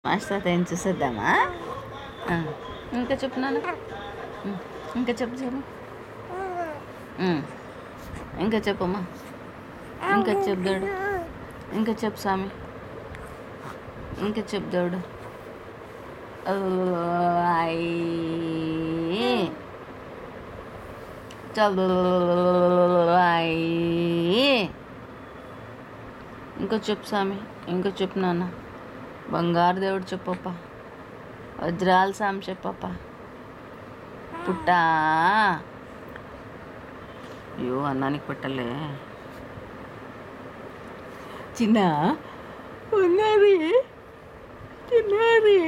Master ఏం చూసేద్దామా? ఇంకా చెప్పు నాన్న, ఇంకా చెప్పు చెప్పు, ఇంకా చెప్పమ్మా, ఇంకా చెప్దాడు, ఇంకా చెప్పు స్వామి, ఇంకా చెప్దాడు. ఇంకా చెప్పు స్వామి, ఇంకా చెప్పు నాన్న. బంగారు దేవుడు చెప్పప్ప, వజ్రాల స్వామి చెప్పప్ప. పుట్టా అయ్యో అన్నానికి పెట్టలే చిన్న ఉన్నది చిన్నది.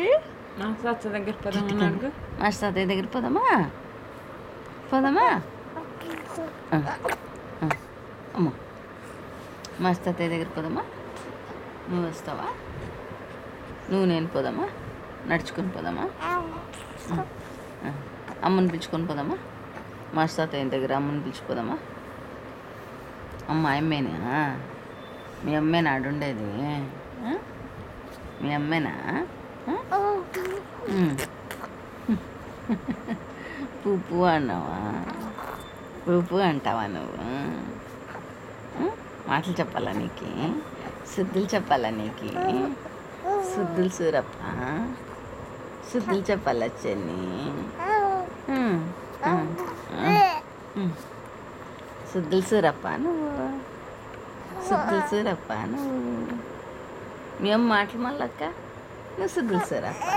మాస్టర్ దగ్గర పోదామా? మాస్టర్ దగ్గర పోదామా? పోదామా అమ్మ? మాస్టర్ దగ్గర పోదామా? నువ్వు వస్తావా? నువ్వు నేను పోదామా? నడుచుకొని పోదామా? అమ్మని పిలుచుకొని పోదామా? మాస్టర్ తాతయ్య దగ్గర అమ్మని పిలిచిపోదామా? అమ్మ అమ్మేనా? మీ అమ్మేనా ఆడుండేది? మీ అమ్మేనా? పువ్వు అన్నావా? పువ్వు అంటావా నువ్వు? మాటలు చెప్పాలా నీకు? శుద్ధులు చెప్పాలా నీకు? శుద్ధులు సూరప్ప, శుద్ధులు చెప్పాలా చెన్ని? శుద్ధులు సూరప్ప నువ్వు, శుద్ధులు సూరప్ప నువ్వు. మీ అమ్మ మాటలు మళ్ళక్క నువ్వు శుద్ధులు సూరప్ప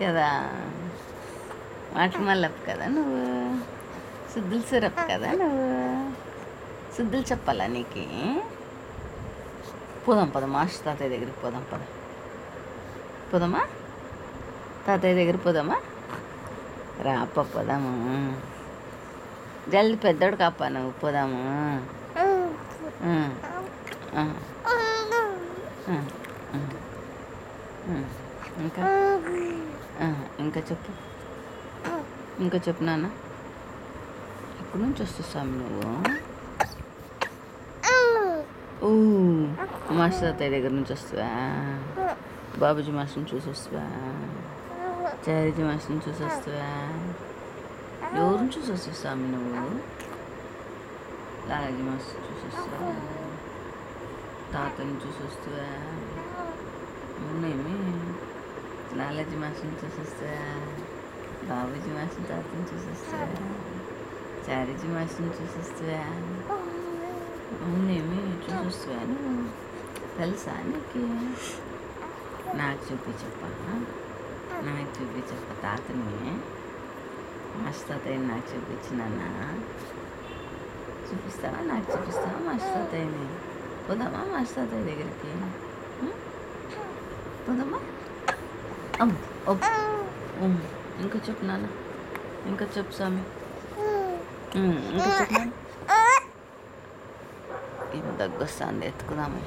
కదా, మాటలు మళ్ళప్ప కదా నువ్వు, శుద్ధులు సూరప్ప కదా నువ్వు. శుద్ధులు చెప్పాలా నీకు? పోదాం పద, మాస్టర్ తాతయ్య దగ్గరికి పోదాం పద. పోదామా? తాతయ్య దగ్గర పోదామా? రాప పోదాము. జల్ది పెద్దోడు కాప నువ్వు, పోదాము. ఇంకా ఇంకా చెప్పు, ఇంకా చెప్పు నాన్న. ఎక్కడి నుంచి వస్తావు స్వామి నువ్వు? మాస్టర్ తాతయ్య దగ్గర నుంచి వస్తావా? బాబుజీ మాస్టర్ని చూసి వస్తావా? చారిజీ మాస్టర్ని చూసి వస్తావా? ఎవరిని చూసి వస్తావు స్వామి నువ్వు? లాలాజీ మాస్టర్ చూసి వస్తావా? తాతని చూసి వస్తావా? అవునేమి లాలాజీ మాస్టర్ని చూసి వస్తావా? బాబుజీ మాస్టర్ తాతని చూసి వస్తావా? చారిజీ మాస్టర్ని చూసి వస్తావా? అవునేమి చూసి వస్తావా నువ్వు? తెలుసా నీకు? నాకు చూపించప్ప, నాకు చూపించప్ప తాతని. మాస్టర్ తాతయ్యని నాకు చూపించినన్నా చూపిస్తావా? నాకు చూపిస్తావా మాస్టర్ తాతయ్యని? పోదామా మాస్టర్ తాతయ్య దగ్గరికి? పోదామా? ఇంకా చెప్పు నాన్న, ఇంకా చెప్పు స్వామి, ఇంకా చెప్పు నాన్న. ఏం దగ్గొస్తుంది, ఎత్తుకుదాము.